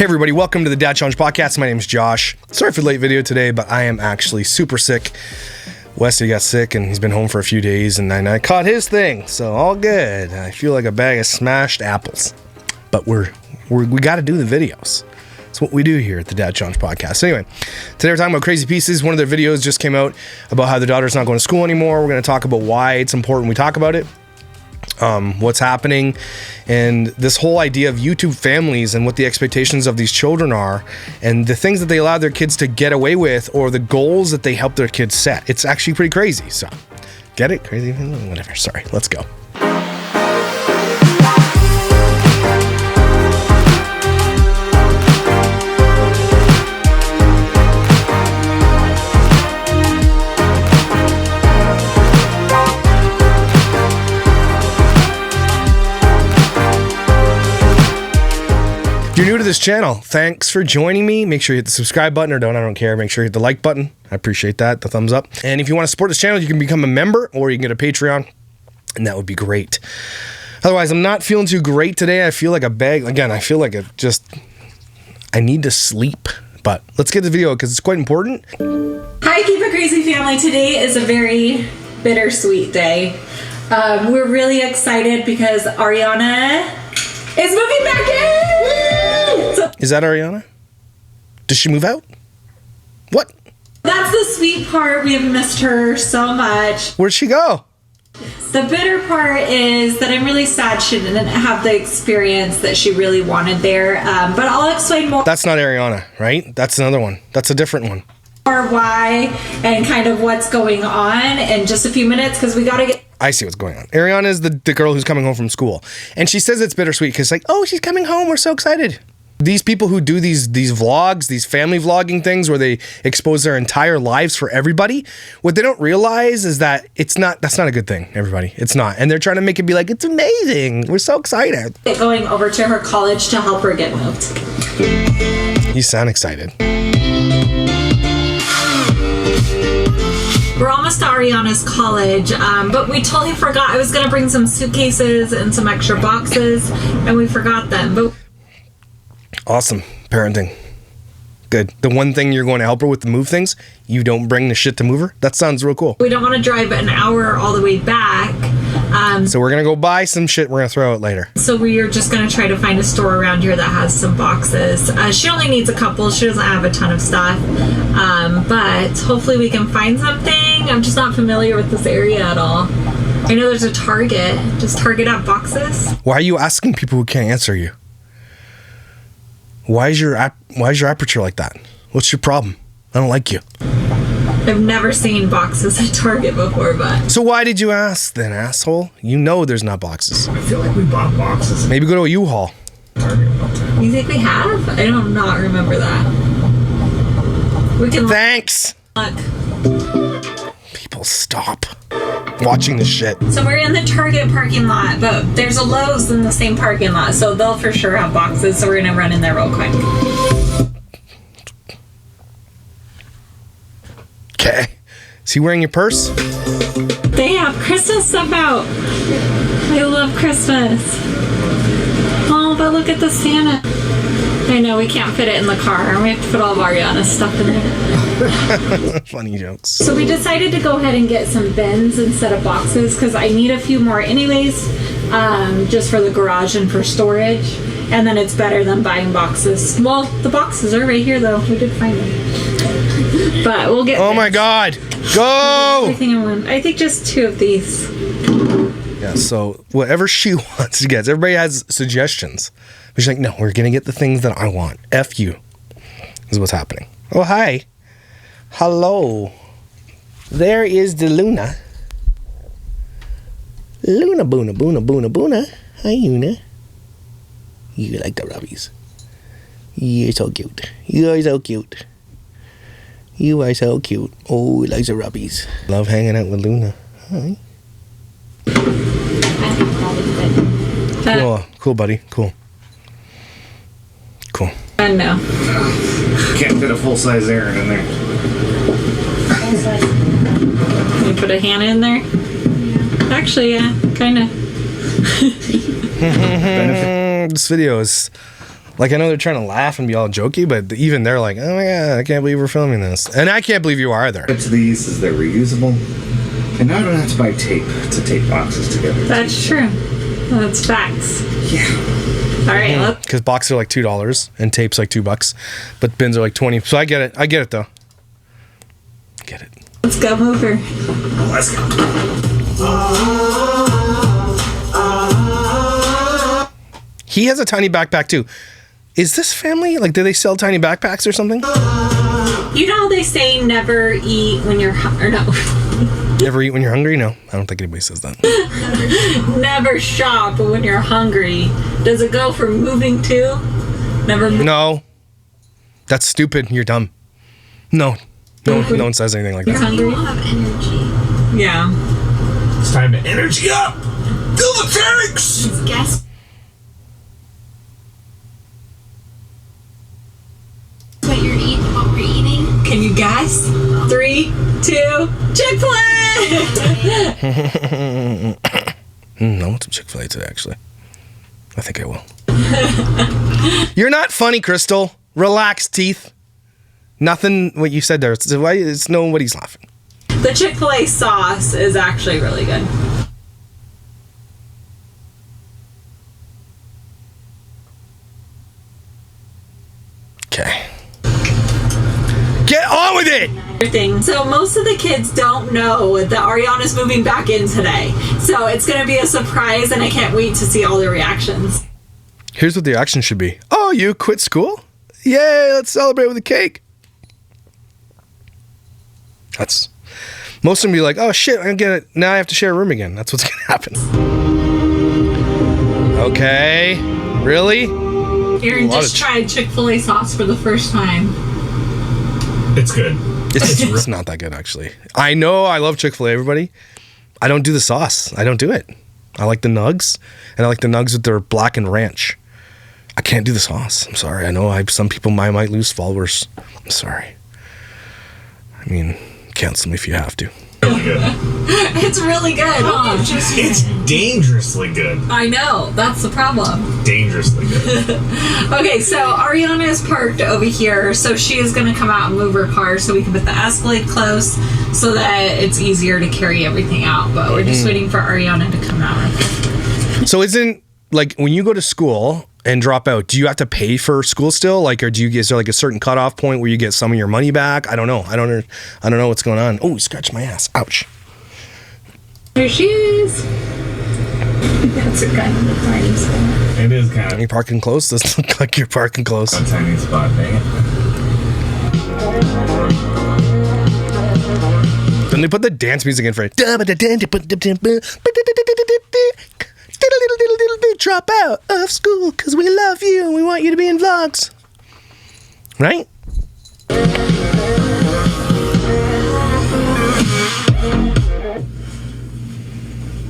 everybody, welcome to the Dad Challenge Podcast. My name is Josh. Sorry for the late video today, but I am actually super sick. Wesley got sick and he's been home for a few days, and I caught his thing, so all good. I feel like a bag of smashed apples, but we got to do the videos. It's what we do here at the Dad Challenge Podcast. So anyway, today we're talking about crazy pieces. One of their videos just came out about how their daughter's not going to school anymore. We're going to talk about why it's important we talk about it. What's happening, and this whole idea of YouTube families and what the expectations of these children are, and the things that they allow their kids to get away with, or the goals that they help their kids set. It's actually pretty crazy. So, get it? Crazy? Whatever. Sorry. Let's go. If you're new to this channel, thanks for joining me. Make sure you hit the subscribe button, or I don't care. Make sure you hit the like button. I appreciate that, the thumbs up. And if you want to support this channel, you can become a member, or you can get a Patreon, and that would be great. Otherwise, I'm not feeling too great today. I feel like a bag. Again, I feel like I need to sleep. But let's get to the video because it's quite important. Hi, Keep It Crazy family. Today is a very bittersweet day. We're really excited because Ariana is moving back in. Is that Ariana? Does she move out? What? That's the sweet part. We have missed her so much. Where'd she go? The bitter part is that I'm really sad she didn't have the experience that she really wanted there. But I'll explain more. That's not Ariana, right? That's another one. That's a different one. Or why and kind of what's going on in just a few minutes, because we got to get... I see what's going on. Ariana is the girl who's coming home from school. And she says it's bittersweet because, like, oh, she's coming home. We're so excited. These people who do these vlogs, these family vlogging things where they expose their entire lives for everybody, what they don't realize is that that's not a good thing, everybody. It's not. And they're trying to make it be like, it's amazing. We're so excited. Going over to her college to help her get moved. You sound excited. We're almost to Ariana's college, but we totally forgot. I was going to bring some suitcases and some extra boxes, and we forgot them. But awesome parenting. Good. The one thing you're going to help her with the move things, you don't bring the shit to move her? That sounds real cool. We don't want to drive an hour all the way back. So we're going to go buy some shit we're going to throw out later. So we are just going to try to find a store around here that has some boxes. She only needs a couple. She doesn't have a ton of stuff. But hopefully we can find something. I'm just not familiar with this area at all. I know there's a Target. Does Target have boxes? Why are you asking people who can't answer you? Why is your aperture like that? What's your problem? I don't like you. I've never seen boxes at Target before, but... So why did you ask then, asshole? You know there's not boxes. I feel like we bought boxes. Maybe go to a U-Haul. Target one time. You think we have? I do not remember that. We can... Thanks! Look. People, stop watching this shit. So we're in the Target parking lot, but there's a Lowe's in the same parking lot, so they'll for sure have boxes, so we're gonna run in there real quick. Okay. Is he wearing your purse? They have Christmas stuff out. I love Christmas. Oh, but look at the Santa. I know, we can't fit it in the car. We have to put all of Ariana's stuff in there. Funny jokes. So we decided to go ahead and get some bins instead of boxes because I need a few more anyways, just for the garage and for storage. And then it's better than buying boxes. Well, the boxes are right here though. We did find them. But we'll get... Oh my God. Go! Everything in one. I think just 2 of these. Yeah, so whatever she wants to get. Everybody has suggestions. But she's like, no, we're going to get the things that I want. F you. This is what's happening. Oh, hi. Hello. There is the Luna. Luna, boona, boona, boona, boona. Hi, Luna. You like the rubbies. You're so cute. You're so cute. You are so cute. Oh, he likes the rubbies. Love hanging out with Luna. Hi. Cool, buddy. Cool. No. Can't fit a full-size Aaron in there. You put a Hannah in there? Actually, yeah, kind of. This video is Like, I know they're trying to laugh and be all jokey, but even they're like, oh my God, I can't believe we're filming this. And I can't believe you are either. To these is they're reusable. And now I don't have to buy tape to tape boxes together. That's true. That's facts. Yeah. All right, let's Because boxes are like $2 and tape's like $2, but bins are like 20. So I get it. I get it though. Get it. go, Mover. Let's go. He has a tiny backpack too. Is this family, like, do they sell tiny backpacks or something? You know they say never eat when you're or no. Never eat when you're hungry? No, I don't think anybody says that. Never shop when you're hungry. Does it go for moving too? Never. No. That's stupid. You're dumb. No. No one says anything like You're that. hungry. You will have energy. Yeah. It's time to energy up. Fill the tanks. It's gas. What you're eating, what we're eating. Can you guess? 3, 2, Chick-fil-A! I want some Chick-fil-A today, actually. I think I will. You're not funny, Crystal. Relax, teeth. Nothing what you said there. It's nobody's laughing. The Chick-fil-A sauce is actually really good. Okay. Get on with it! Thing. So most of the kids don't know that Ariana's moving back in today. So it's going to be a surprise and I can't wait to see all the reactions. Here's what the reaction should be. Oh, you quit school? Yay, let's celebrate with a cake. That's... Most of them be like, oh shit, I don't get it. Now I have to share a room again. That's what's going to happen. Okay. Really? Aaron just tried Chick-fil-A sauce for the first time. It's good. It's not that good, actually. I know I love Chick-fil-A, everybody. I don't do the sauce. I don't do it. I like the nugs, and I like the nugs with their black and ranch. I can't do the sauce. I'm sorry. I know some people might lose followers. I'm sorry. I mean, cancel me if you have to. Really good. It's really good, huh? It's dangerously good. I know. That's the problem. Dangerously good. Okay, so Ariana is parked over here, so she is going to come out and move her car so we can put the Escalade close so that it's easier to carry everything out. But we're just waiting for Ariana to come out. So isn't, like, when you go to school and drop out, do you have to pay for school still? Like, or is there like a certain cutoff point where you get some of your money back? I don't know. I don't know what's going on. Oh, scratch my ass. Ouch. Here she is. That's a kind of a tiny spot. It is kind Are of you parking close? Doesn't look like you're parking close. a tiny spot, dang it. Then they put the dance music in for it. Drop out of school because we love you and we want you to be in vlogs. Right?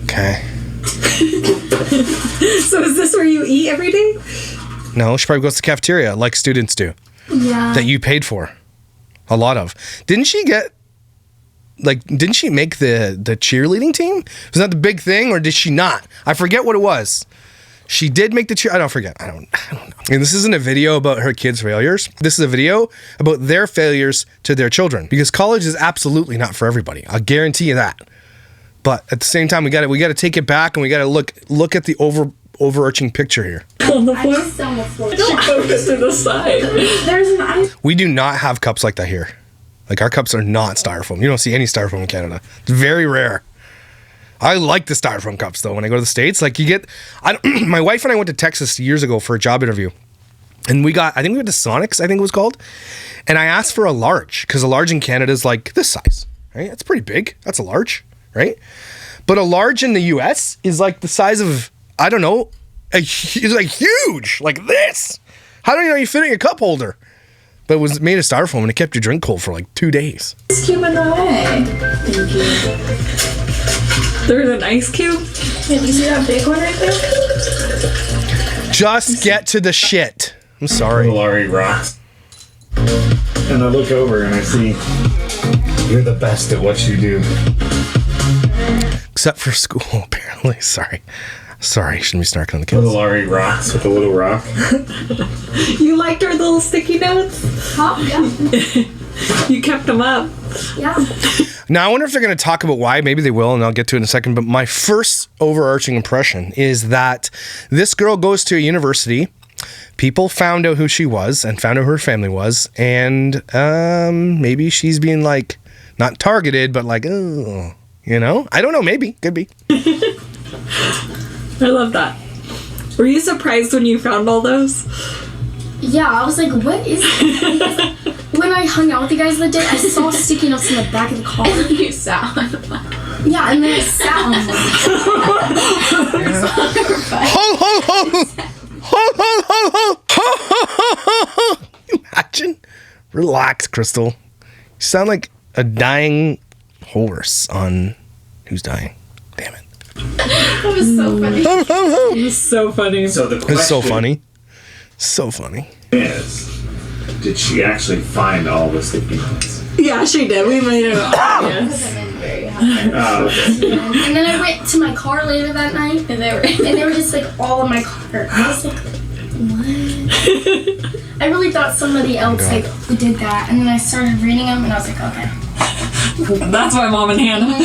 Okay. So is this where you eat every day? No, she probably goes to the cafeteria like students do. Yeah. That you paid for. A lot of. Didn't she make the cheerleading team? Was that the big thing or did she not? I forget what it was. She did make the cheer. I don't forget. I don't know. And this isn't a video about her kids' failures. This is a video about their failures to their children because college is absolutely not for everybody. I'll guarantee you that. But at the same time, we got to take it back and we got to look at the overarching picture here. On the floor? Just on the floor. She focused to the side. There's an ice. We do not have cups like that here. Like, our cups are not styrofoam. You don't see any styrofoam in Canada. It's very rare. I like the styrofoam cups, though, when I go to the States. Like, my wife and I went to Texas years ago for a job interview. And I think we went to Sonic's, I think it was called. And I asked for a large, because a large in Canada is like this size, right? That's pretty big. That's a large, right? But a large in the US is like the size of, I don't know, it's like huge, like this. How do you know you fit it in your cup holder? But it was made of styrofoam and it kept your drink cold for like 2 days. Ice cube in the way. Thank you. There's an ice cube. Can you see that big one right there? Just get to the shit. I'm sorry. Laurie rocks. And I look over and I see you're the best at what you do. Except for school, apparently. Sorry. Sorry, shouldn't be snarking on the kids. Little Laurie rocks with a little rock. You liked our little sticky notes? Huh? Yeah. You kept them up. Yeah. Now, I wonder if they're going to talk about why. Maybe they will, and I'll get to it in a second. But my first overarching impression is that this girl goes to a university. People found out who she was and found out who her family was. And maybe she's being, like, not targeted, but like, oh, you know? I don't know. Maybe. Could be. I love that. Were you surprised when you found all those? Yeah, I was like, what is this? When I hung out with you guys the day, I saw sticky notes in the back of the car. And you sat on them. Yeah, and then I sat on them. Ho, ho, ho! Ho, ho, ho, ho! Ho, ho, ho, ho! Imagine. Relax, Crystal. You sound like a dying horse on Who's Dying. Damn it. That was so funny. Ho, ho, ho! It was so funny. So the question It's so funny. So funny. is, did she actually find all the sticky notes? Yeah, she did. We made it obvious. I'm very happy. And then I went to my car later that night, And they were. and they were just like all in my car. I was like, what? I really thought somebody else like did that, and then I started reading them, and I was like, okay. That's why Mom and Hannah.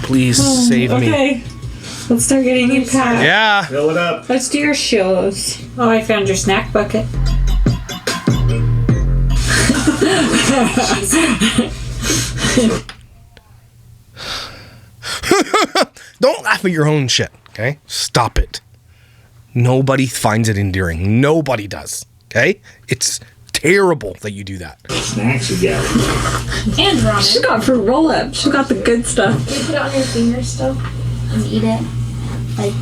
Please save me. Okay. Let's start getting you packed. Yeah. Fill it up. Let's do your shows. Oh, I found your snack bucket. Don't laugh at your own shit, okay? Stop it. Nobody finds it endearing. Nobody does, okay? It's terrible that you do that. Snacks you get. And ramen. She got fruit roll-up. She got the good stuff. You put it on your fingers still and eat it. Like,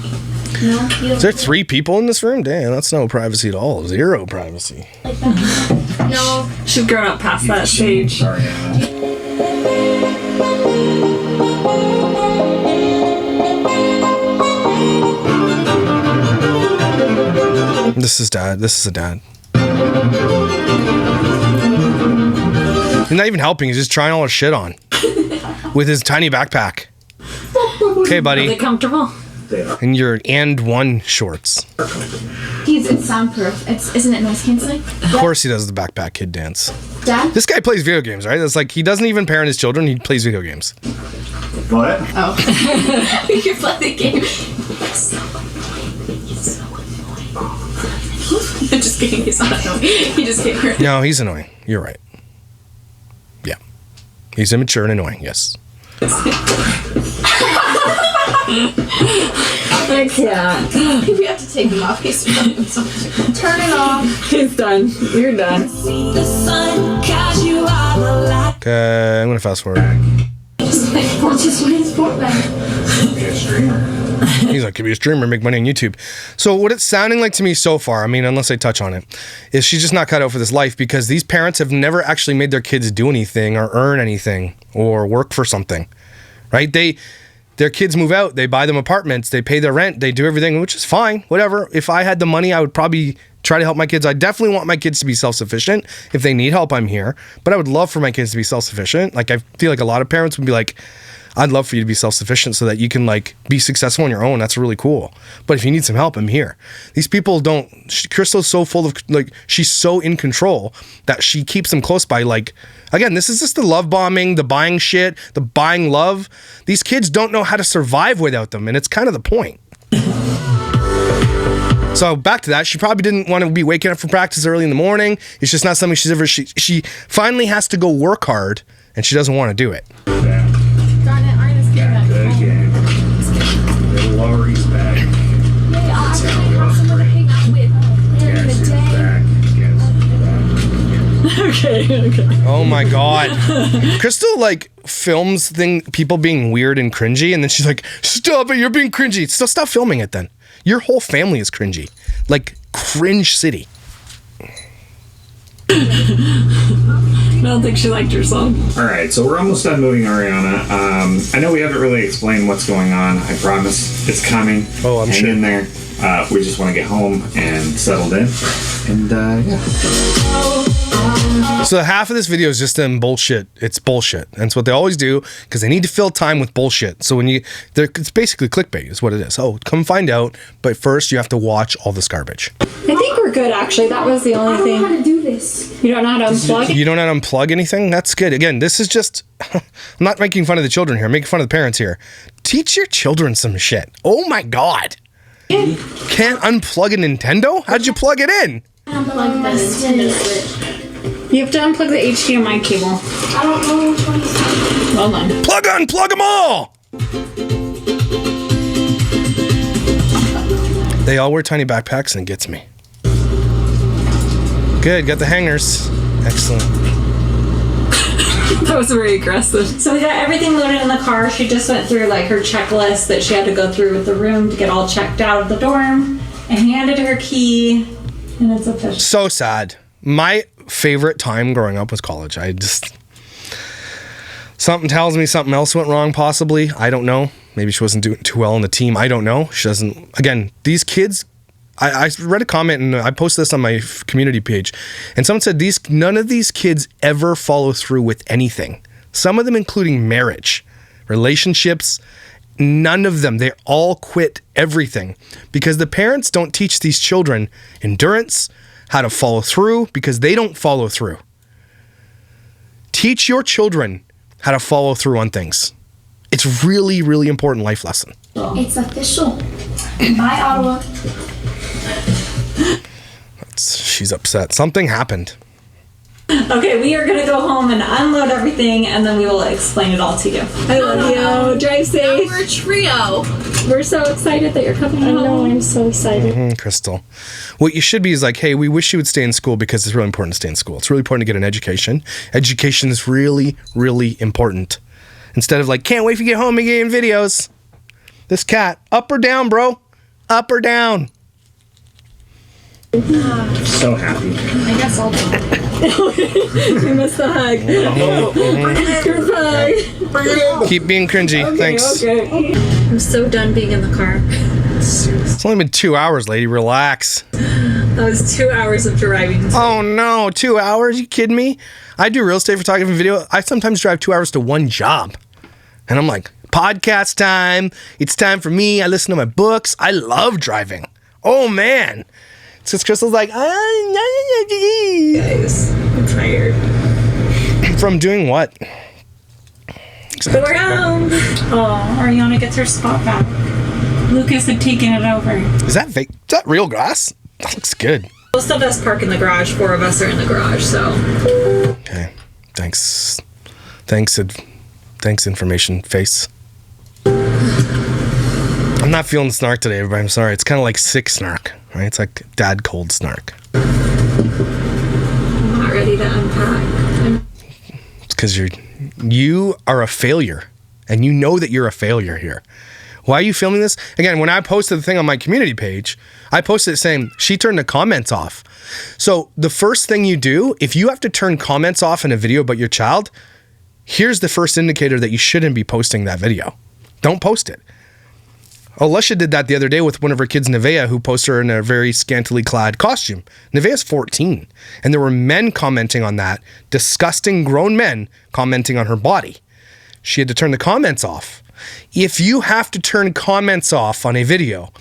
no, you don't Is there 3 people in this room? Damn, that's no privacy at all. 0 privacy. like that. No. She's grown up past that stage. Sorry, Anna. This is Dad. This is a dad. He's not even helping. He's just trying all his shit on with his tiny backpack. Okay, Are they buddy. comfortable? They are. And your and one shorts. It's soundproof. Isn't it noise canceling? Of course, he does the backpack kid dance. Dad? This guy plays video games, right? It's like he doesn't even parent his children. He plays video games. What? Oh. You play the game. I'm just kidding. He's not annoying. He just can't hurt. No, he's annoying. You're right. Yeah. He's immature and annoying, yes. I can't. We have to take him off. He's Turn it off. He's done. You're done. Okay, I'm gonna fast forward. Just wait his Fortnite. Be a streamer. He's like, could be a streamer, make money on YouTube. So what it's sounding like to me so far, I mean, unless I touch on it, is she's just not cut out for this life because these parents have never actually made their kids do anything or earn anything or work for something, right? Their kids move out, they buy them apartments, they pay their rent, they do everything, which is fine, whatever. If I had the money, I would probably try to help my kids. I definitely want my kids to be self-sufficient. If they need help, I'm here. But I would love for my kids to be self-sufficient. Like, I feel like a lot of parents would be like, I'd love for you to be self-sufficient so that you can like be successful on your own. That's really cool. But if you need some help, I'm here. These people don't. Crystal's so full of like, she's so in control that she keeps them close by. Like, again, this is just the love bombing, the buying shit, the buying love. These kids don't know how to survive without them, and it's kind of the point. So back to that, she probably didn't want to be waking up for practice early in the morning. It's just not something she's ever. She finally has to go work hard, and she doesn't want to do it. Darn it, Arna's getting back Good home. game. Little Laurie's back. Hey, I'm gonna have someone to hang out with during Yes, the it's day. back. Yes, Okay. Oh my god. Crystal like films people being weird and cringy, and then she's like, stop it, you're being cringy. So stop filming it then. Your whole family is cringy. Like cringe city. I don't think she liked your song. All right, so we're almost done moving Ariana. I know we haven't really explained what's going on. I promise it's coming. Oh, I'm Hang sure. in there. We just want to get home and settled in. And yeah. So half of this video is just them bullshit. It's bullshit. And it's what they always do because they need to fill time with bullshit. So it's basically clickbait is what it is. Oh, come find out. But first you have to watch all this garbage. I think we're good, actually. That was the only I don't know how thing. to do this. You don't know how to unplug? You don't know how to unplug anything? That's good. Again, this is just, I'm not making fun of the children here. I'm making fun of the parents here. Teach your children some shit. Oh my God. Can't unplug a Nintendo? How'd you plug it in? Unplug this Nintendo Switch. You have to unplug the HDMI cable. I don't know which one is that. Well done. Unplug them all! They all wear tiny backpacks and it gets me. Good, got the hangers. Excellent. That was very aggressive. So we got everything loaded in the car. She just went through like her checklist that she had to go through with the room to get all checked out of the dorm, and handed her key, and it's official. So sad. My favorite time growing up was college. Something tells me something else went wrong, possibly. I don't know. Maybe she wasn't doing too well on the team. I don't know. She doesn't. Again, these kids. I read a comment and I posted this on my community page, and someone said none of these kids ever follow through with anything. Some of them, including marriage, relationships, none of them. They all quit everything because the parents don't teach these children endurance, how to follow through, because they don't follow through. Teach your children how to follow through on things. It's really, really important life lesson. It's official. Bye, Ottawa. She's upset. Something happened. Okay, we are gonna go home and unload everything, and then we will explain it all to you. I love you. Drive safe. We're a trio. We're so excited that you're coming home. I know, I'm so excited. Crystal. What you should be is like, hey, we wish you would stay in school because it's really important to stay in school. It's really important to get an education. Education is really, really important. Instead of like, can't wait to get home and get in videos. This cat, up or down, bro? Up or down? So happy. I guess I'll do it. You missed the hug. Group hug. Keep being cringy. Thanks. Okay. I'm so done being in the car. It's only been 2 hours, lady. Relax. That was 2 hours of driving. Oh no, 2 hours? You kidding me? I do real estate photography and video. I sometimes drive 2 hours to one job. And I'm like, podcast time. It's time for me. I listen to my books. I love driving. Oh man. It's because Crystal's like, Guys, I'm tired. from doing what? But we're home. Oh, Ariana gets her spot back. Lucas had taken it over. Is that fake? Is that real grass? That looks good. Most of us park in the garage. 4 of us are in the garage, so. Okay. Thanks, information face. I'm not feeling the snark today, everybody. I'm sorry. It's kind of like sick snark, right? It's like dad cold snark. I'm not ready to unpack. It's because you are a failure, and you know that you're a failure here. Why are you filming this? Again, when I posted the thing on my community page, I posted it saying she turned the comments off. So the first thing you do, if you have to turn comments off in a video about your child, here's the first indicator that you shouldn't be posting that video. Don't post it. Alicia did that the other day with one of her kids, Nevaeh, who posted her in a very scantily clad costume. Nevaeh's 14, and there were men commenting on that, disgusting grown men commenting on her body. She had to turn the comments off. If you have to turn comments off on a video,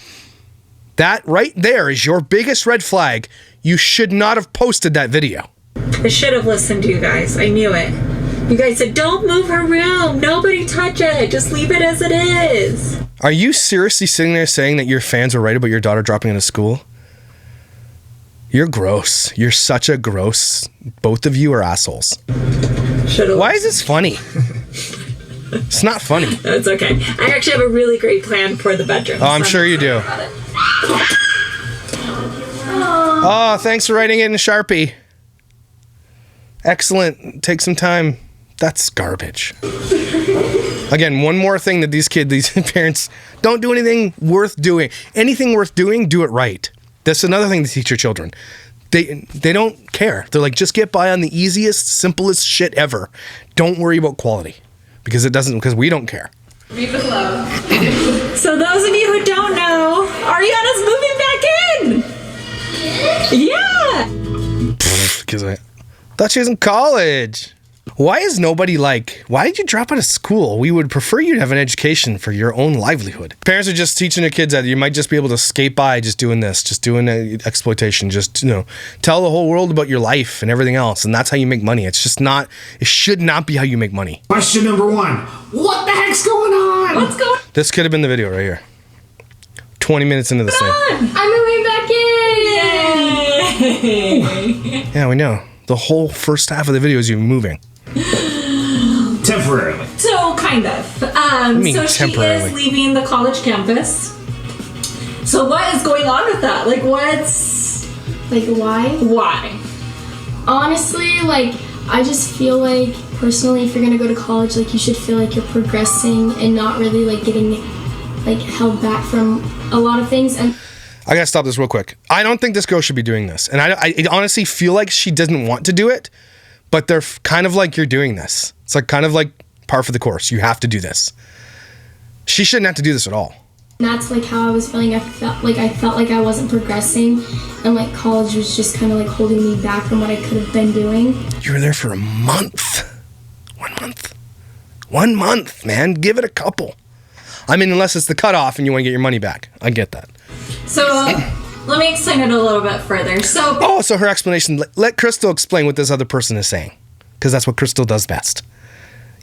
that right there is your biggest red flag. You should not have posted that video. I should have listened to you guys. I knew it. You guys said, don't move her room. Nobody touch it. Just leave it as it is. Are you seriously sitting there saying that your fans are right about your daughter dropping out of school? You're gross. You're such a gross. Both of you are assholes. Why is this funny? It's not funny. No, it's okay. I actually have a really great plan for the bedroom. Oh, I'm sure you do. Oh, thanks for writing it in Sharpie. Excellent. Take some time. That's garbage. Again, one more thing that these parents don't do anything worth doing. Anything worth doing, do it right. That's another thing to teach your children. They don't care. They're like, just get by on the easiest, simplest shit ever. Don't worry about quality. Because we don't care. Read with love. So those of you who don't know, Ariana's moving back in. Yeah. Because Thought she was in college. Why is nobody like, why did you drop out of school? We would prefer you to have an education for your own livelihood. Parents are just teaching their kids that you might just be able to skate by just doing this, just doing exploitation, just, tell the whole world about your life and everything else. And that's how you make money. It's just not, it should not be how you make money. Question number 1. What the heck's going on? What's going on? This could have been the video right here. 20 minutes into this thing. I'm moving back in. Yay! Yeah, we know. The whole first half of the video is you moving. Temporarily. So, kind of. So she is leaving the college campus. So what is going on with that? Like, what's... Like, why? Why? Honestly, like, I just feel like, personally, if you're gonna go to college, like, you should feel like you're progressing and not really, like, getting, like, held back from a lot of things. And I gotta stop this real quick. I don't think this girl should be doing this. And I honestly feel like she doesn't want to do it, but they're kind of like, you're doing this. It's like kind of like par for the course. You have to do this. She shouldn't have to do this at all. that's, like, how I was feeling. I felt like I wasn't progressing, and, like, college was just kind of, like, holding me back from what I could have been doing. You were there for a month. 1 month. 1 month, man. Give it a couple. I mean, unless it's the cutoff and you want to get your money back. I get that. So, let me explain it a little bit further. So her explanation, let Crystal explain what this other person is saying, because that's what Crystal does best.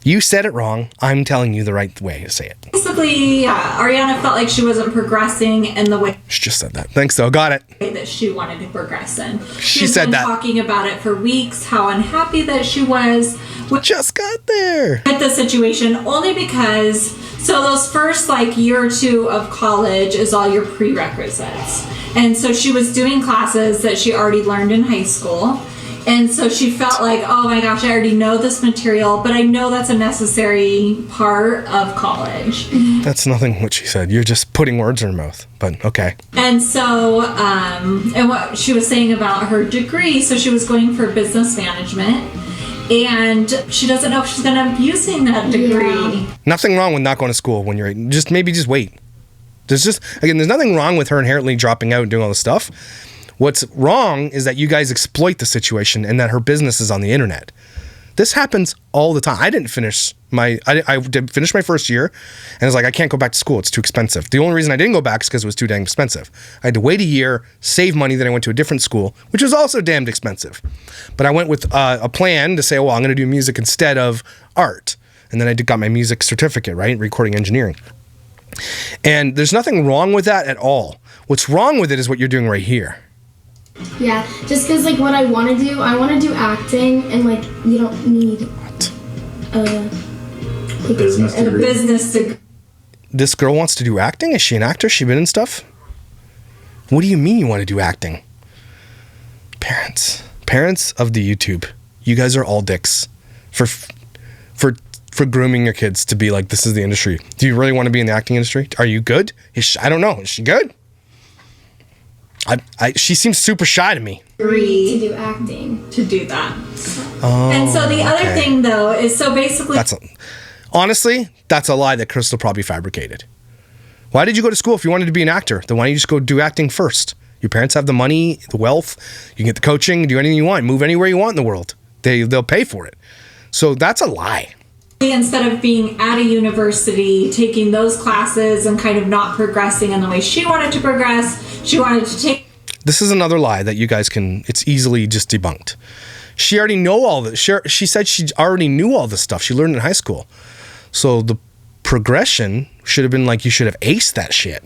You said it wrong. I'm telling you the right way to say it. basically, Ariana felt like she wasn't progressing in the way She just said that. Thanks, though. Got it. that she wanted to progress in. She said been that. Talking about it for weeks, how unhappy that she was Just got there. with the situation, only because those first year or two of college is all your prerequisites. And so she was doing classes that she already learned in high school. And so she felt like, oh my gosh, I already know this material, but I know that's a necessary part of college. That's nothing what she said. You're just putting words in her mouth, but okay. And so, and what she was saying about her degree, so she was going for business management, and she doesn't know if she's going to end up using that degree. Yeah. Nothing wrong with not going to school when you're just wait. There's nothing wrong with her inherently dropping out and doing all this stuff. What's wrong is that you guys exploit the situation and that her business is on the internet. This happens all the time. I didn't finish I did finish my first year, and I was like, I can't go back to school. It's too expensive. The only reason I didn't go back is because it was too dang expensive. I had to wait a year, save money, then I went to a different school, which was also damned expensive. But I went with a plan to say, well, I'm going to do music instead of art. And then I got my music certificate, right? Recording engineering. And there's nothing wrong with that at all. What's wrong with it is what you're doing right here. Yeah, just because, what I want to do acting, and, you don't need a Business degree. Business degree. This girl wants to do acting? Is she an actor? She been in stuff? What do you mean you want to do acting? Parents of the YouTube, you guys are all dicks for grooming your kids to be like, this is the industry. Do you really want to be in the acting industry? Are you good? I don't know. Is she good? She seems super shy to me. degree to do acting. To do that. Oh, And so the other thing, though, is so basically... Honestly, that's a lie that Crystal probably fabricated. Why did you go to school if you wanted to be an actor? Then why don't you just go do acting first? Your parents have the money, the wealth. You can get the coaching, do anything you want, move anywhere you want in the world. They'll pay for it. So that's a lie. Instead of being at a university, taking those classes and kind of not progressing in the way she wanted to progress, she wanted to take... This is another lie that you guys it's easily just debunked. She already know all this. She said she already knew all this stuff. She learned in high school. So the progression should have been you should have aced that shit.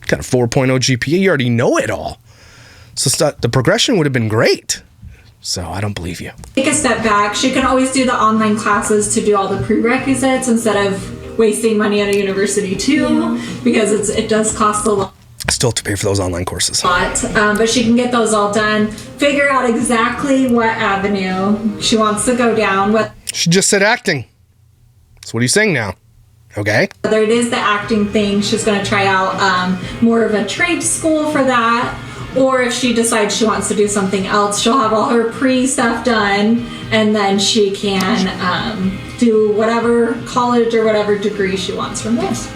Got a 4.0 GPA. You already know it all. So the progression would have been great. So I don't believe you. Take a step back. She can always do the online classes to do all the prerequisites instead of wasting money at a university too, because it does cost a lot. Still have to pay for those online courses. But she can get those all done. Figure out exactly what avenue she wants to go down. She just said acting. So what are you saying now? Okay. Whether it is the acting thing, she's going to try out more of a trade school for that. Or if she decides she wants to do something else, she'll have all her pre-stuff done, and then she can do whatever college or whatever degree she wants from this.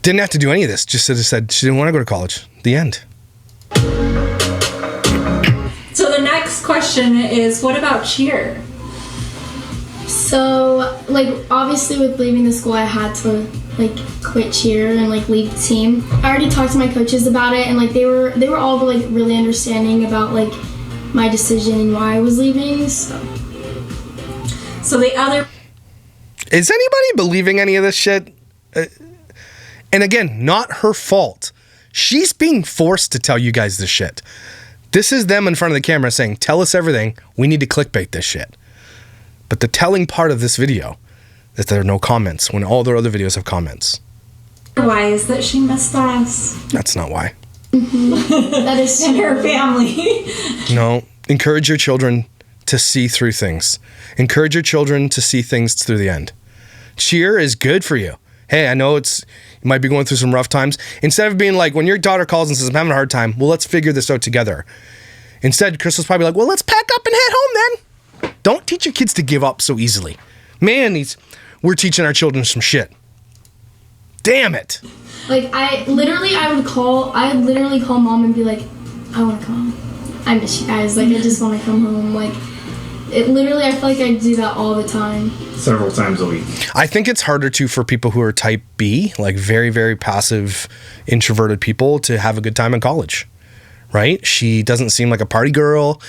Didn't have to do any of this. Just said she didn't want to go to college. The end. So the next question is, what about cheer? So, like, obviously with leaving the school, I had to, like, quit cheer and, like, leave the team. I already talked to my coaches about it, and, like, they were all, like, really understanding about, like, my decision and why I was leaving, so. So the other... Is anybody believing any of this shit? And again, not her fault. She's being forced to tell you guys this shit. This is them in front of the camera saying, tell us everything. We need to clickbait this shit. But the telling part of this video is there are no comments when all their other videos have comments. Why is that she missed us? That's not why. That is And her family. No. Encourage your children to see through things. Encourage your children to see things through the end. Cheer is good for you. Hey, I know you might be going through some rough times. Instead of being like, when your daughter calls and says, I'm having a hard time, well, let's figure this out together. Instead, Crystal's probably like, well, let's pack up and head home then. Don't teach your kids to give up so easily. Man, we're teaching our children some shit. Damn it. Like, I would literally call mom and be like, I want to come home. I miss you guys. Like, I just want to come home. Like, I feel like I do that all the time. Several times a week. I think it's harder too for people who are type B, like very, very passive, introverted people, to have a good time in college, right? She doesn't seem like a party girl.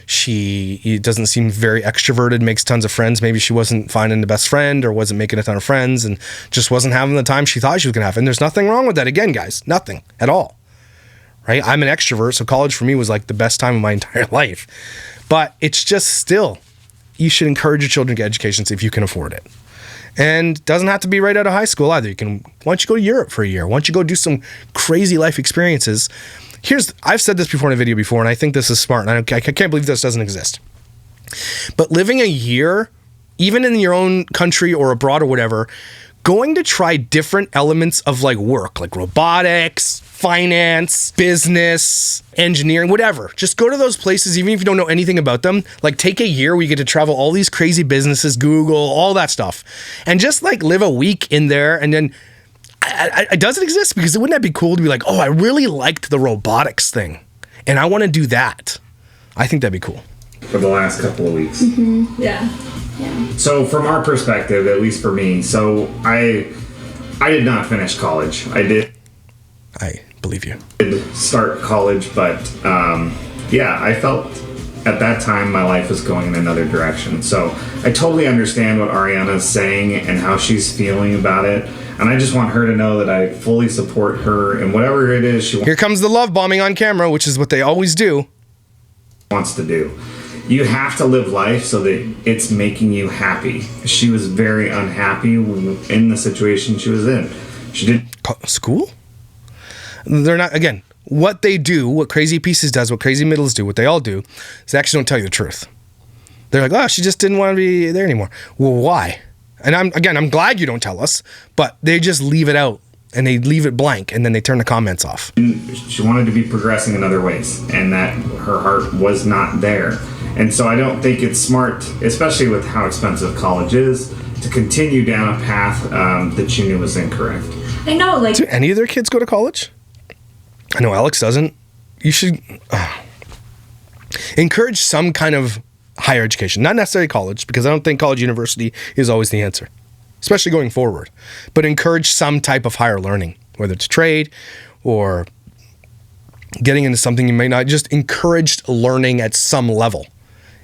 She doesn't seem very extroverted, makes tons of friends. Maybe she wasn't finding the best friend or wasn't making a ton of friends and just wasn't having the time she thought she was going to have. And there's nothing wrong with that. Again, guys, nothing at all, right? I'm an extrovert, so college for me was like the best time of my entire life. But it's just still, you should encourage your children to get educations if you can afford it. And doesn't have to be right out of high school either. You can, why don't you go to Europe for a year? Why don't you go do some crazy life experiences? I've said this before in a video before, and I think this is smart, and I can't believe this doesn't exist. But living a year, even in your own country or abroad or whatever, going to try different elements of like work, like robotics, finance, business, engineering, whatever. Just go to those places, even if you don't know anything about them. Like, take a year where you get to travel all these crazy businesses, Google, all that stuff, and just like live a week in there. And then it doesn't exist, because wouldn't that be cool to be like, oh, I really liked the robotics thing and I want to do that. I think that'd be cool. For the last couple of weeks. Mm-hmm. Yeah. So from our perspective, at least for me, so I did not finish college. I believe you. did start college, but I felt at that time my life was going in another direction. So I totally understand what Ariana's saying and how she's feeling about it. And I just want her to know that I fully support her in whatever it is she Here comes the love bombing on camera, which is what they always do. wants to do. You have to live life so that it's making you happy. She was very unhappy in the situation she was in. She did School? They're not, again, what they do, what Crazy Pieces does, what Crazy Middles do, what they all do, is they actually don't tell you the truth. They're like, oh, she just didn't want to be there anymore. Well, why? And I'm glad you don't tell us, but they just leave it out and they leave it blank and then they turn the comments off. She wanted to be progressing in other ways, and that her heart was not there. And so I don't think it's smart, especially with how expensive college is, to continue down a path that she knew was incorrect. I know, like... Do any of their kids go to college? I know Alex doesn't. You should encourage some kind of higher education. Not necessarily college, because I don't think college university is always the answer, especially going forward. But encourage some type of higher learning, whether it's trade or getting into something you may not. Just encourage learning at some level.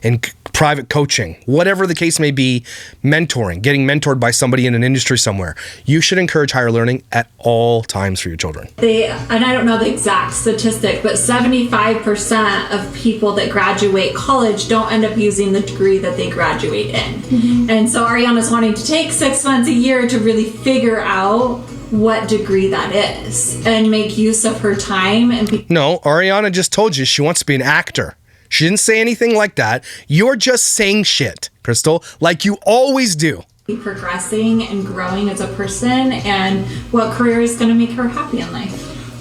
And private coaching, whatever the case may be, mentoring, getting mentored by somebody in an industry somewhere. You should encourage higher learning at all times for your children. And I don't know the exact statistic, but 75% of people that graduate college don't end up using the degree that they graduate in. Mm-hmm. And so Ariana's wanting to take 6 months, a year to really figure out what degree that is and make use of her time. No, Ariana just told you she wants to be an actor. She didn't say anything like that. You're just saying shit, Crystal, like you always do. Be progressing and growing as a person, and what career is going to make her happy in life.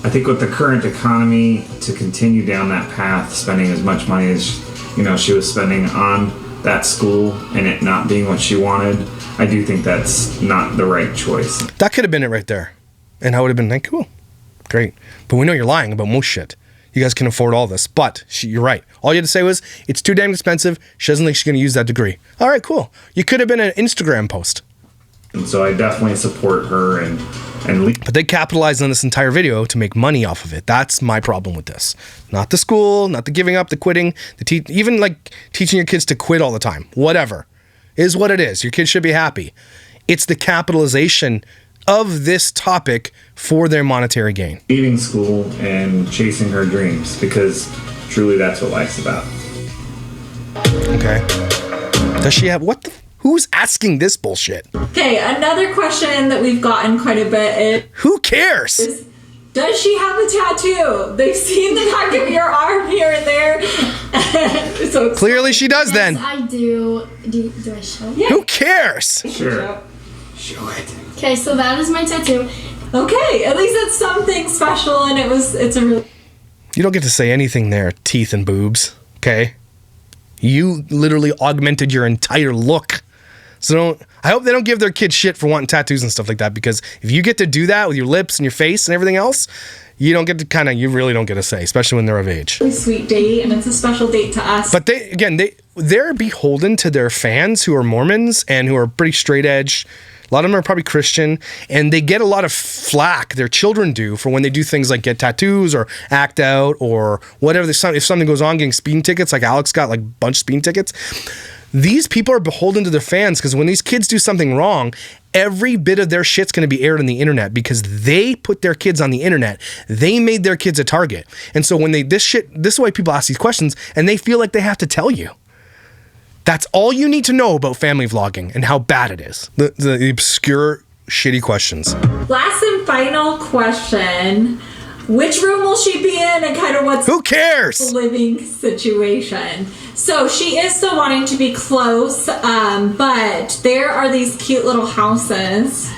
I think with the current economy, to continue down that path, spending as much money as she was spending on that school and it not being what she wanted, I do think that's not the right choice. That could have been it right there. And I would have been like, cool, great. But we know you're lying about most shit. You guys can afford all this. But you're right. All you had to say was, it's too damn expensive. She doesn't think she's going to use that degree. All right, cool. You could have been an Instagram post. And so I definitely support her and But they capitalized on this entire video to make money off of it. That's my problem with this. Not the school, not the giving up, the quitting, even like teaching your kids to quit all the time. Whatever. Is what it is. Your kids should be happy. It's the capitalization of this topic for their monetary gain. leaving school and chasing her dreams, because truly that's what life's about. Okay. Does she have who's asking this bullshit? Okay, another question that we've gotten quite a bit Who cares? is, does she have a tattoo? They've seen the back of your arm here and there. So Clearly she does Yes, then. I do. Do I show? Yeah. Who cares? Sure. Show it. Okay, so that is my tattoo. Okay, at least it's something special, and it's a really You don't get to say anything there, teeth and boobs, okay? You literally augmented your entire look. So I hope they don't give their kids shit for wanting tattoos and stuff like that, because if you get to do that with your lips and your face and everything else, you really don't get a say, especially when they're of age. sweet date, and it's a special date to us. But they're beholden to their fans who are Mormons and who are pretty straight edge. A lot of them are probably Christian, and they get a lot of flack, their children do, for when they do things like get tattoos or act out or whatever. If something goes on, getting speeding tickets, like Alex got like a bunch of speeding tickets. These people are beholden to their fans, because when these kids do something wrong, every bit of their shit's going to be aired on the internet, because they put their kids on the internet. They made their kids a target. And so when this is why people ask these questions, and they feel like they have to tell you. That's all you need to know about family vlogging and how bad it is. The obscure, shitty questions. Last and final question. Which room will she be in, and kind of what's Who cares? the living situation? So she is still wanting to be close, but there are these cute little houses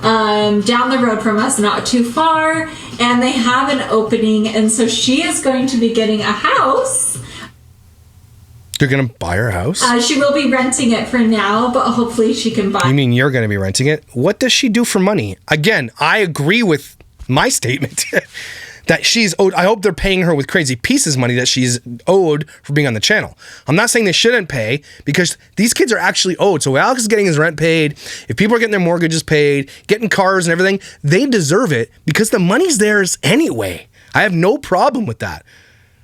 down the road from us, not too far, and they have an opening, and so she is going to be getting a house. You're going to buy her house? She will be renting it for now, but hopefully she can buy. You mean you're going to be renting it? What does she do for money? Again, I agree with my statement that she's owed. I hope they're paying her with crazy pieces money that she's owed for being on the channel. I'm not saying they shouldn't pay, because these kids are actually owed. So Alex is getting his rent paid. If people are getting their mortgages paid, getting cars and everything, they deserve it, because the money's theirs anyway. I have no problem with that.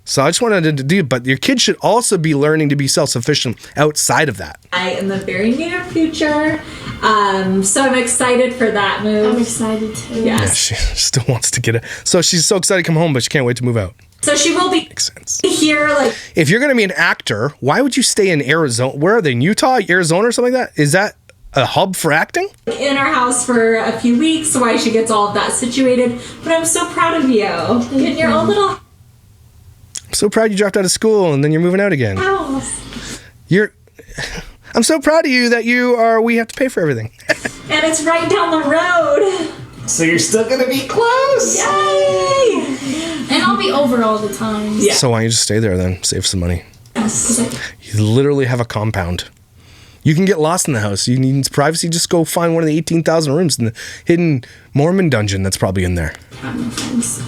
So I just wanted to do, but your kids should also be learning to be self-sufficient outside of that. In the very near future. So I'm excited for that move. I'm excited too. Yes. Yeah, she still wants to get it. So she's so excited to come home, but she can't wait to move out. So she will be Makes sense. here, like, If you're going to be an actor, why would you stay in Arizona? Where are they? In Utah, Arizona, or something like that? Is that a hub for acting? in our house for a few weeks while she gets all of that situated. But I'm so proud of you. Getting your own little I'm so proud you dropped out of school and then you're moving out again. house. I'm so proud of you that we have to pay for everything. And it's right down the road. So you're still gonna be close. Yay! And I'll be over all the time. Yeah. So why don't you just stay there then? Save some money. Cause You literally have a compound. You can get lost in the house. You need privacy, just go find one of the 18,000 rooms in the hidden Mormon dungeon that's probably in there. I have no friends.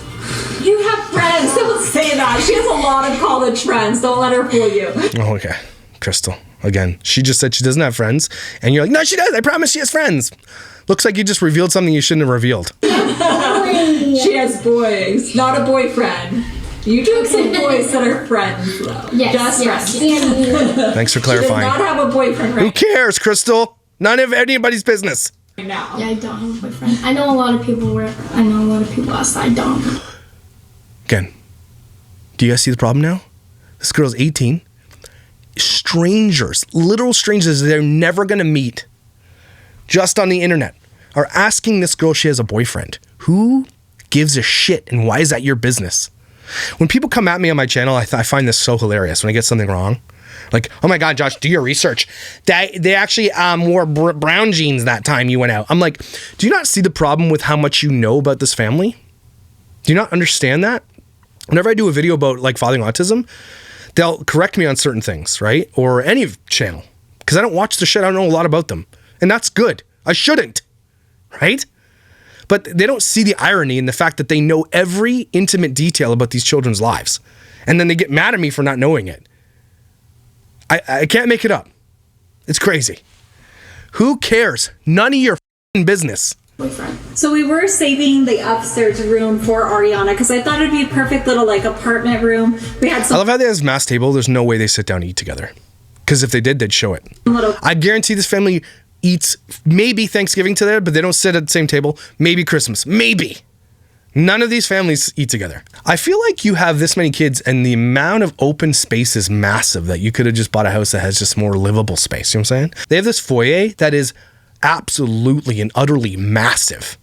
You have friends. Don't say that. She has a lot of college friends. Don't let her fool you. Oh, okay. Crystal. Again, she just said she doesn't have friends. And you're like, no, she does. I promise she has friends. Looks like you just revealed something you shouldn't have revealed. She has boys, not a boyfriend. You do have some boys that are friends, though. Yes, Just yes. friends. Thanks for She does clarifying. not have a boyfriend Who right cares, Crystal? None of anybody's business. now. Yeah, I don't have a boyfriend. I know a lot of people outside don't. Again, do you guys see the problem now? This girl's 18. Strangers, literal strangers they're never going to meet, just on the internet, are asking this girl if she has a boyfriend. Who gives a shit, and why is that your business? When people come at me on my channel, I find this so hilarious when I get something wrong. Like, oh my God, Josh, do your research. They actually wore brown jeans that time you went out. I'm like, do you not see the problem with how much you know about this family? Do you not understand that? Whenever I do a video about like fathering autism, they'll correct me on certain things, right? Or any channel. Because I don't watch the shit. I don't know a lot about them. And that's good. I shouldn't. Right? But they don't see the irony in the fact that they know every intimate detail about these children's lives. And then they get mad at me for not knowing it. I can't make it up. It's crazy. Who cares? None of your f***ing business. So we were saving the upstairs room for Ariana because I thought it'd be a perfect little like apartment room. We had I some love how they have this mass table. There's no way they sit down and eat together. Because if they did, they'd show it. little I guarantee this family eats maybe Thanksgiving together, but they don't sit at the same table. Maybe Christmas. Maybe. None of these families eat together. I feel like you have this many kids and the amount of open space is massive that you could have just bought a house that has just more livable space. You know what I'm saying? They have this foyer that is absolutely and utterly massive.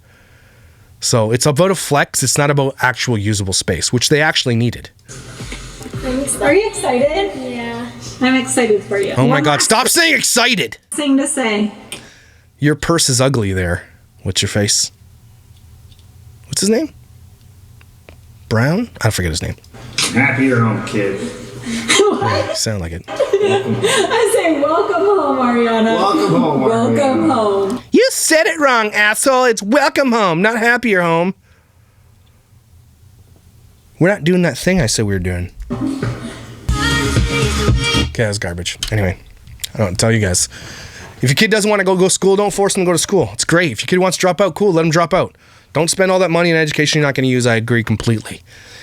So it's about a flex. It's not about actual usable space, which they actually needed. Are you excited? Yeah. I'm excited for you. Oh my God. Stop saying excited. Thing to say. Your purse is ugly there. What's your face? What's his name? Brown? I forget his name. Happy you're home, kid. Yeah, you sound like it. I say welcome home, Ariana. Welcome home, Welcome Ariana. home. You said it wrong, asshole. It's welcome home, not happy you're home. We're not doing that thing I said we were doing. Okay, that's garbage. Anyway, I don't tell you guys. If your kid doesn't want to go to school, don't force them to go to school. It's great. If your kid wants to drop out, cool, let them drop out. Don't spend all that money in education you're not going to use. I agree completely.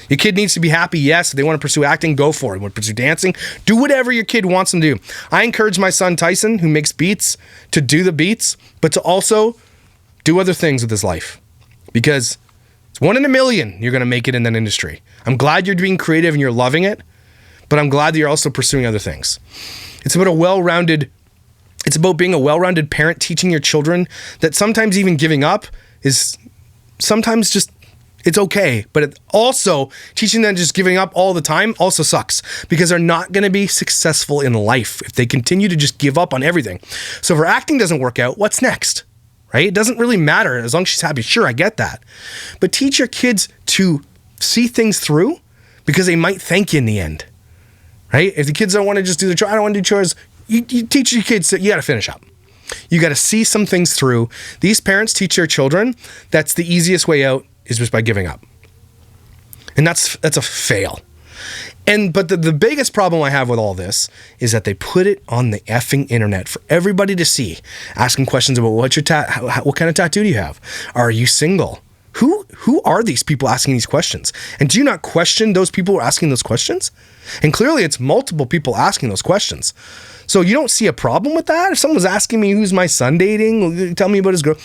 Your kid needs to be happy. Yes, if they want to pursue acting, go for it. Want to pursue dancing? Do whatever your kid wants them to do. I encourage my son Tyson, who makes beats, to do the beats, but to also do other things with his life. Because it's 1 in a million you're going to make it in that industry. I'm glad you're being creative and you're loving it, but I'm glad that you're also pursuing other things. It's about being a well-rounded parent, teaching your children that sometimes even giving up is sometimes just, it's okay. But it also, teaching them just giving up all the time also sucks because they're not going to be successful in life if they continue to just give up on everything. So if her acting doesn't work out, what's next? Right? It doesn't really matter as long as she's happy. Sure, I get that. But teach your kids to see things through because they might thank you in the end. Right? If the kids don't want to just do the chores, I don't want to do chores, you teach your kids that you got to finish up. You got to see some things through. These parents teach their children that's the easiest way out is just by giving up. And that's a fail. But the biggest problem I have with all this is that they put it on the effing internet for everybody to see, asking questions about what kind of tattoo do you have? Are you single? Who are these people asking these questions? And do you not question those people who are asking those questions? And clearly it's multiple people asking those questions. So you don't see a problem with that? If someone's asking me who's my son dating, tell me about his girl.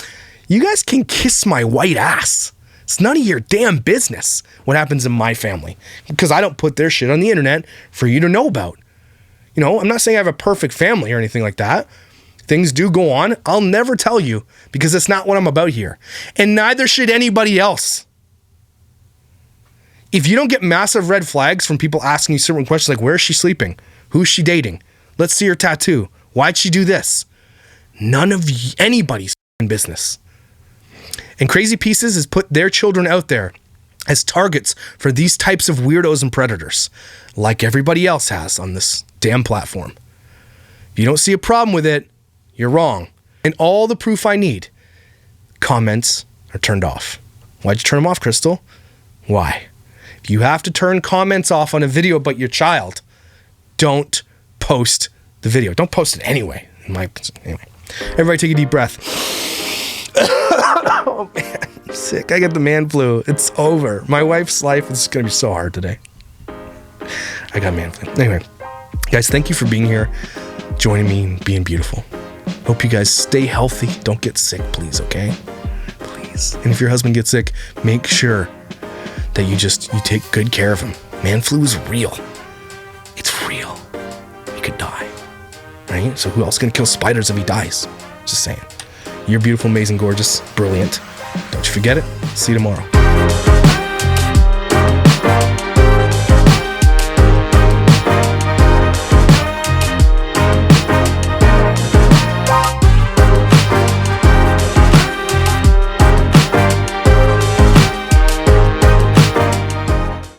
You guys can kiss my white ass. It's none of your damn business what happens in my family because I don't put their shit on the internet for you to know about. You know, I'm not saying I have a perfect family or anything like that. Things do go on. I'll never tell you because it's not what I'm about here. And neither should anybody else. If you don't get massive red flags from people asking you certain questions like, where is she sleeping? Who's she dating? Let's see her tattoo. Why'd she do this? None of anybody's business. And Crazy Pieces has put their children out there as targets for these types of weirdos and predators, like everybody else has on this damn platform. If you don't see a problem with it, you're wrong. And all the proof I need, comments are turned off. Why'd you turn them off, Crystal? Why? If you have to turn comments off on a video about your child, don't post the video. Don't post it anyway. Anyway, everybody take a deep breath. Oh man, I'm sick. I got the man flu. It's over. My wife's life is going to be so hard today. I got man flu. Anyway, guys, thank you for being here, joining me and being beautiful. Hope you guys stay healthy. Don't get sick, please, okay? Please. And if your husband gets sick, make sure that you take good care of him. Man flu is real. It's real. He could die. Right? So who else is going to kill spiders if he dies? Just saying. You're beautiful, amazing, gorgeous, brilliant. Don't you forget it. See you tomorrow.